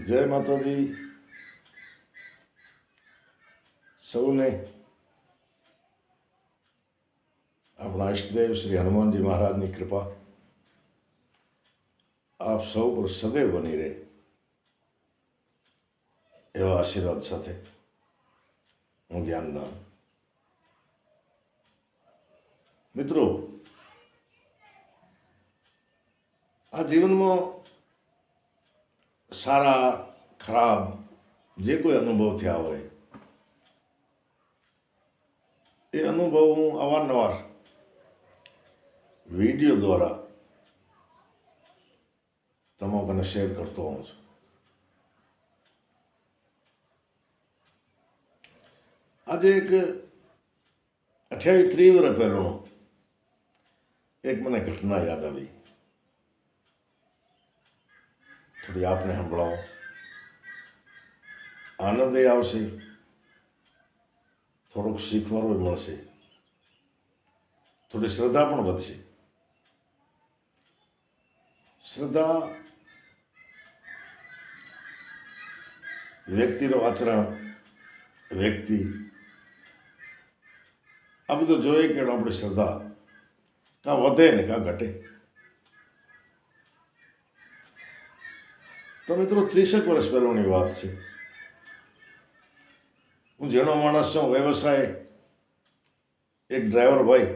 જય માતાજી સૌને આપણા ઈષ્ટદેવ શ્રી હનુમાનજી મહારાજની કૃપા આપ સૌ પર સદૈવ બની રહે એવા આશીર્વાદ સાથે હું જ્ઞાનદાન. મિત્રો, આ જીવનમાં સારા ખરાબ જે કોઈ અનુભવ થયા હોય એ અનુભવ હું અવારનવાર વિડીયો દ્વારા તમામને શેર કરતો હોઉં છું. આજે એક 28-30 વર્ષ પહેલાંનો એક મને ઘટના યાદ આવી, થોડી આપને સંભળાવો. આનંદ આવશે, થોડુંક શીખવાનું મળશે, થોડી શ્રદ્ધા પણ વધશે. શ્રદ્ધા વ્યક્તિનું આચરણ, વ્યક્તિ આ બધું જોઈએ કે આપણી શ્રદ્ધા કાં વધે ને કાં ઘટે. તો મિત્રો, 30 વર્ષ પહેલાંની વાત છે. હું જેનો માણસ છું, વ્યવસાય, એક ડ્રાઈવર ભાઈ,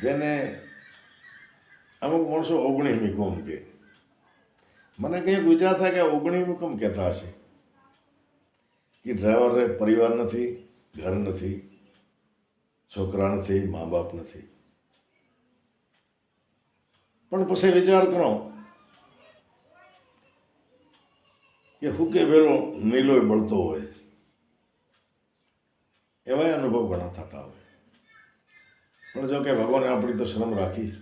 જેને અમુક માણસો 19મી કોમ કે. મને કંઈક વિચાર થાય કે 19મી કોમ કહેતા હશે કે ડ્રાઈવરે પરિવાર નથી, ઘર નથી, છોકરા નથી, મા બાપ નથી. પણ પછી વિચાર કરો કે હુકે વેલો નીલોય બળતો હોય, એવા અનુભવ ઘણા થતા હોય. પણ જો કે ભગવાને આપણી તો શ્રમ રાખી.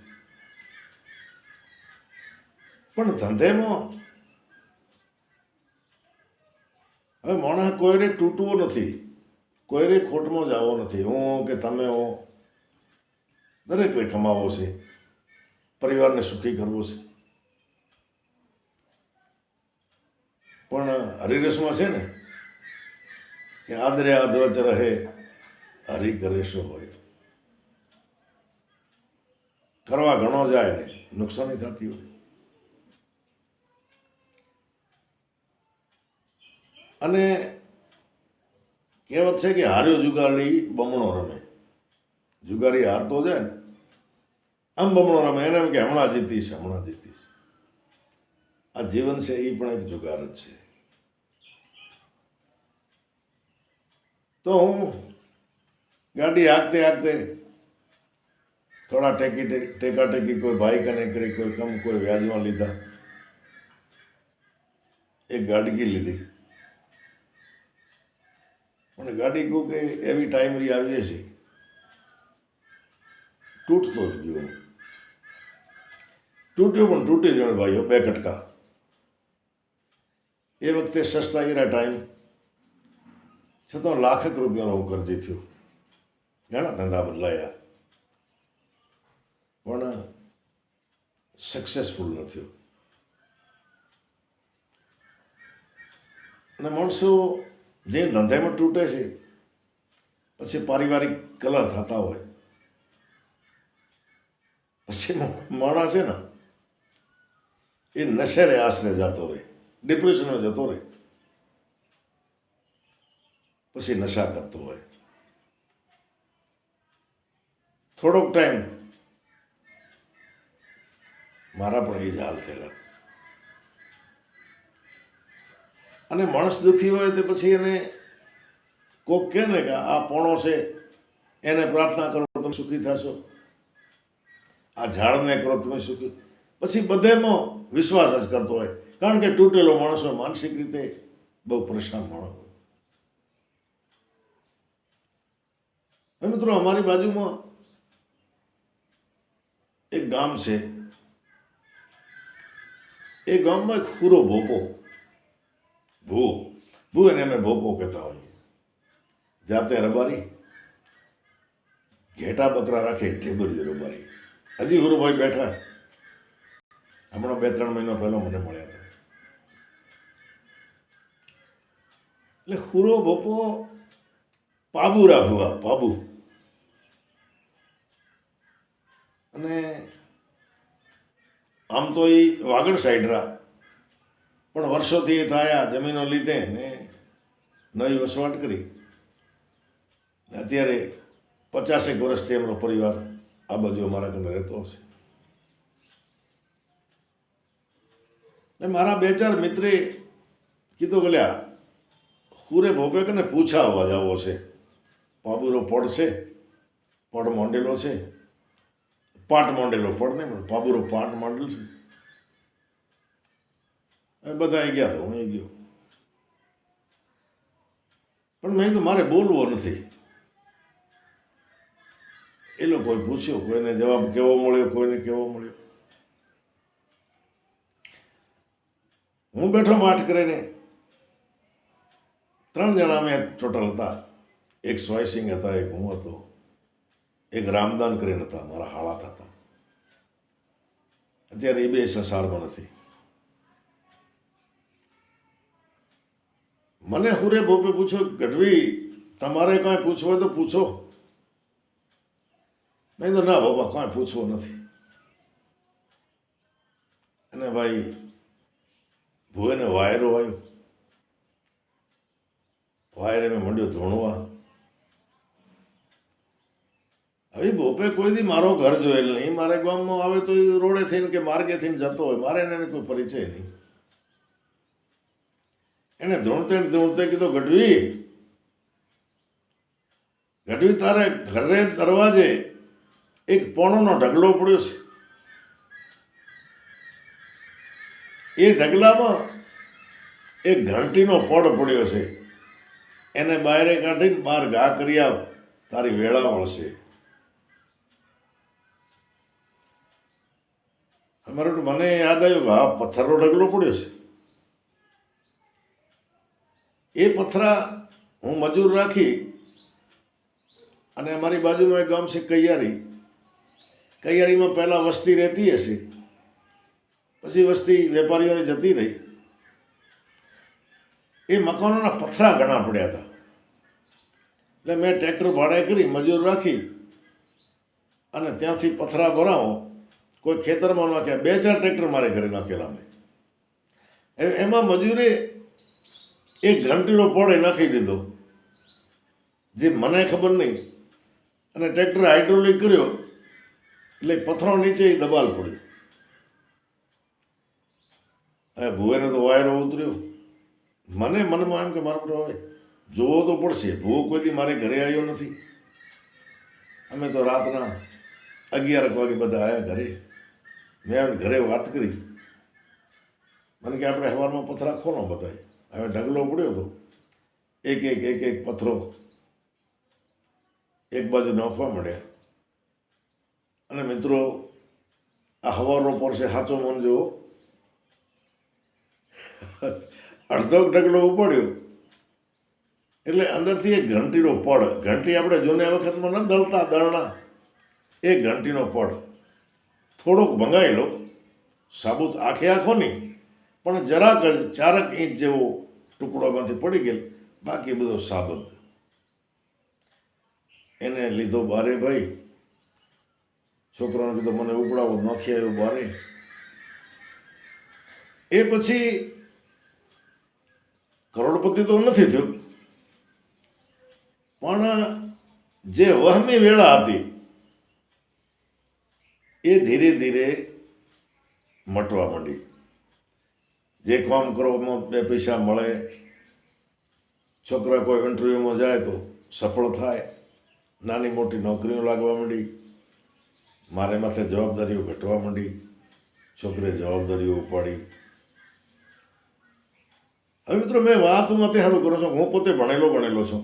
પણ ધંધેમાં હવે માણસ કોઈને તૂટવો નથી, કોઈને ખોટમાં જવો નથી. હું કે તમે હો, દરેકને કમાવો છે, પરિવારને સુખી કરવો છે. પણ હરિરસમાં છે ને કે આદરે આદવચ રહે, હરિ કરે શું હોય. કરવા ઘણો જાય ને નુકસાની થતી હોય. અને કહેવત છે કે હાર્યો જુગારી બમણો રમે. જુગારી હારતો જાય ને આમ બમણો રમે, એને એમ કે હમણાં જીતીશ, હમણાં જીતીશ. આ જીવન છે એ પણ એક જુગાર જ છે. તો હું ગાડી હાંકતે હાંકતે થોડા ટેકાટેકી કોઈ ભાઈ કને કરી, કોઈ કમ, કોઈ વ્યાજમાં લીધા, એક ગાડગી લીધી. પણ ગાડી કહું કે એવી ટાઈમ રી આવીએ છીએ, તૂટતો જ ગયો. તૂટ્યો પણ તૂટી જણ ભાઈઓ, 2 કટકા. એ વખતે સસ્તા એરા ટાઈમ છતાં લાખક રૂપિયાનો હું કરજી થયો. ઘણા ધંધા બદલાયા પણ સક્સેસફુલ ન થયો. અને માણસો જે ધંધામાં તૂટે છે પછી પારિવારિક કલહ થતા હોય, પછી માણસ છે ને એ નશેરે આશરે જતો રહે, ડિપ્રેશનમાં જતો રહે, પછી નશા કરતો હોય. થોડોક ટાઈમ મારા પણ એ જ હાલ થયેલા. અને માણસ દુઃખી હોય તો પછી એને કોક કહે ને કે આ પોણો છે, એને પ્રાર્થના કરો તમે સુખી થશો, આ ઝાડને કરો તમે સુખી. પછી બધેમાં વિશ્વાસ જ કરતો હોય, કારણ કે તૂટેલો માણસ હોય, માનસિક રીતે બહુ પરેશાન માણસ હોય. હવે મિત્રો, અમારી બાજુમાં એક ગામ છે. એ ગામમાં એક પૂરો ભોપો, ભૂ એને અમે ભોપો કહેતા હોઈએ. જાતે રબારી, ઘેટા બકરા રાખે, ઢેબરી રબારી. હજી હુરુભાઈ બેઠા, હમણાં 2-3 મહિના પહેલા મને મળ્યા હતા. એટલે હુરો બપો પાબુરા ભુવા પાબુ, અને આમ તો એ વાગડ સાઈડરા, પણ વર્ષોથી એ થયા જમીનો લીધે ને નવી વસવાટ કરી. અત્યારે 50 વર્ષથી એમનો પરિવાર આ બાજુ અમારા ઘરે રહેતો હશે. ને મારા 2-4 મિત્રે કીધું કે લ્યા હુરે ભોપે કે ને પૂછા અવાજ આવો છે, પાબુરો પડ છે, પડ મોંડેલો છે, પાટ મોંડેલો પડ નહીં પણ પાબુરો પાટ મોંડેલ છે. એ બધા ગયા હતા, હું ગયો, પણ મેં કીધું મારે બોલવો નથી. એ લોકોએ પૂછ્યું, કોઈને જવાબ કેવો મળ્યો, કોઈને કેવો મળ્યો. હું બેઠો માઠ કરીને, 3 જણા અમે ટોટલ હતા. એક સ્વાયસિંગ હતા, એક હું હતો, એક રામદાન કરીને હતા, મારા હાળા હતા. અત્યારે એ 2 સંસારમાં નથી. મને હુરે ભોપે પૂછ્યો, ગઢવી તમારે કાંઈ પૂછવું હોય તો પૂછો. મેં તો ના બાબા કાંઈ પૂછવું નથી. અને ભાઈ ભુવેને વાયરો આવ્યો, વાયરે મેં મંડ્યો ધોણવા. હવે ભોપે કોઈ દી મારો ઘર જોયેલ નહીં, મારે ગામમાં આવે તો એ રોડે થઈને કે માર્ગે થઈને જતો હોય, મારે એને કોઈ પરિચય નહીં. એને ધૂણતે કીધું, ગઢવી તારે ઘરે દરવાજે એક પોણોનો ઢગલો પડ્યો છે. એ ઢગલામાં એક ઘંટીનો પડ પડ્યો છે, એને બાયરે કાઢીને બહાર ઘા કરી આવ, તારી વેળા વળશે. અમારું મને યાદ આવ્યું કે હા પથ્થરનો ઢગલો પડ્યો છે. એ પથરા હું મજૂર રાખી, અને અમારી બાજુમાં એક ગામ છે કૈયારીમાં પહેલાં વસ્તી રહેતી હશે, પછી વસ્તી વેપારીઓને જતી રહી. એ મકાનોના પથરા ઘણા પડ્યા હતા. એટલે મેં ટ્રેક્ટર ભાડે કરી, મજૂર રાખી, અને ત્યાંથી પથરા ભરાવો, કોઈ ખેતરમાં નાખ્યા. 2-4 ટ્રેક્ટર મારે ઘરે નાખેલા મેં. એમાં મજૂરે એક ઘંટીનો પડ નાખી દીધો, જે મને ખબર નહીં, અને ટ્રેક્ટર હાઇડ્રોલિક કર્યો એટલે પથરો નીચે દબાલ પડ્યો. હવે ભુવેને તો વાયરો ઉતર્યો. મને મનમાં એમ કે મારે બધો હવે જોવો તો પડશે. ભૂવો કોઈ દી મારે ઘરે આવ્યો નથી. અમે તો રાતના 11 વાગે બધા આવ્યા ઘરે. મેં ઘરે વાત કરી, મને કે આપણે સવારમાં પથરા ખોલો બધાય. હવે ઢગલો પડ્યો હતો, એક પથ્થરો એક બાજુ નાખવા મળ્યા. અને મિત્રો, આ હવારનો પડશે સાચો મન જેવો, અડધો ઢગલો ઉપાડ્યો એટલે અંદરથી એક ઘંટીનો પડ, ઘંટી આપણે જૂના વખતમાં ન દળતા દળણા, એ ઘંટીનો પડ થોડોક ભંગાયેલો, સાબુત આખો નહીં, પણ જરાક જ 4 ઇંચ જેવો ટુકડોમાંથી પડી ગયેલ, બાકી બધો સાબત. એને લીધો બારે. ભાઈ છોકરાને કીધું મને ઉપડાવો, નાખી આવ્યો બારે. એ પછી કરોડપતિ તો નથી થયો, પણ જે વહમી વેળા હતી એ ધીરે ધીરે મટવા માંડી. જે કામ કરવામાં 2 પૈસા મળે, છોકરા કોઈ ઇન્ટરવ્યૂમાં જાય તો સફળ થાય, નાની મોટી નોકરીઓ લાગવા માંડી, મારે માથે જવાબદારીઓ ઘટવા માંડી, છોકરીએ જવાબદારીઓ ઉપાડી. હવે મિત્રો, મેં વાત માટે સારું કરું છું, હું પોતે ભણેલો છું.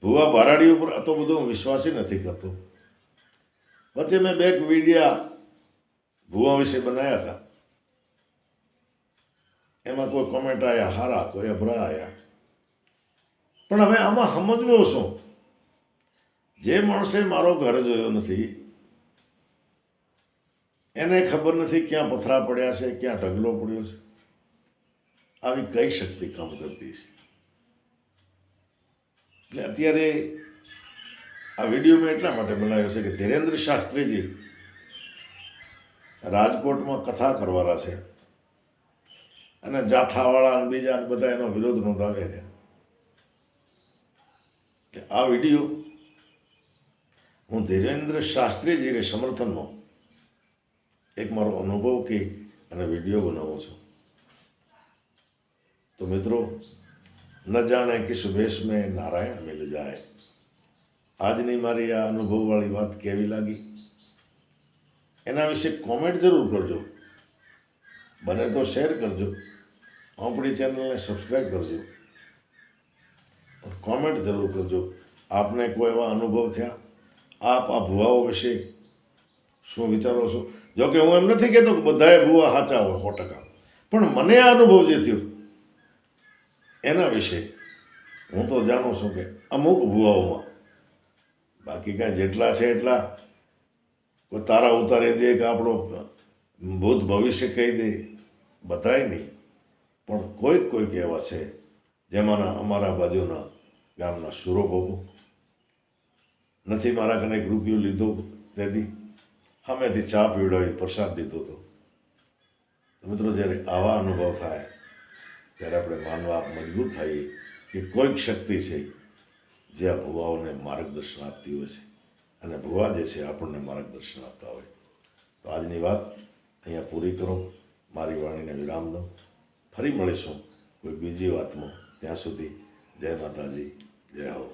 ભુવા ભારાડી ઉપર તો બધું વિશ્વાસી નથી કરતો. વચ્ચે મેં 2 વિડિયા ભુવા વિશે બનાવ્યા હતા. એમાં કોઈ કોમેન્ટ આવ્યા હારા, કોઈ અભરા આવ્યા. પણ હવે આમાં સમજવો શું? જે માણસે મારો ઘર જોયો નથી, એને ખબર નથી ક્યાં પથરા પડ્યા છે, ક્યાં ઢગલો પડ્યો છે. આવી કઈ શક્તિ કામ કરતી છે? એટલે અત્યારે આ વિડીયો મેં એટલા માટે બનાવ્યો છે કે ધીરેન્દ્ર શાસ્ત્રીજી રાજકોટમાં કથા કરવાના છે અને જાથાવાળા અને બીજા અને બધા એનો વિરોધ નોંધાવે છે. આ વિડીયો હું ધીરેન્દ્ર શાસ્ત્રીજીને સમર્થનમાં એક મારો અનુભવ કહી અને વિડીયો બનાવું છું. તો મિત્રો, ન જાણે કિસ વેશ મેં નારાયણ મિલ જાય. આજની મારી આ અનુભવવાળી વાત કેવી લાગી એના વિશે કોમેન્ટ જરૂર કરજો. બને તો શેર કરજો. આપણી ચેનલને સબસ્ક્રાઈબ કરજો. કોમેન્ટ જરૂર કરજો. આપને કોઈ એવા અનુભવ થયા? આપ આ ભુવાઓ વિશે શું વિચારો છો? જો કે હું એમ નથી કહેતો કે બધાએ ભુવા સાચા હોય 100%, પણ મને આ અનુભવ જે થયો એના વિશે હું તો જાણું છું કે અમુક ભુવાઓમાં, બાકી કાંઈ જેટલા છે એટલા કોઈ તારા ઉતારી દે કે આપણો ભૂત ભવિષ્ય કહી દે, બધાય નહીં, પણ કોઈક એવા છે જેમાંના અમારા બાજુના ગામના સુરો બાપુ નથી મારા કને 1 રૂપિયો લીધો તેથી સામેથી ચા પીવડાવી પ્રસાદ દીધો હતો. મિત્રો, જ્યારે આવા અનુભવ થાય ત્યારે આપણે માનવા મજબૂત થઈએ કે કોઈક શક્તિ છે જે આ ભુવાઓને માર્ગદર્શન આપતી હોય છે અને ભુવા જે છે આપણને માર્ગદર્શન આપતા હોય. તો આજની વાત અહીંયા પૂરી કરો. મારી વાણીને વિરામ દો. ફરી મળીશું કોઈ બીજી વાતમાં. ત્યાં સુધી જય માતાજી, જય હો.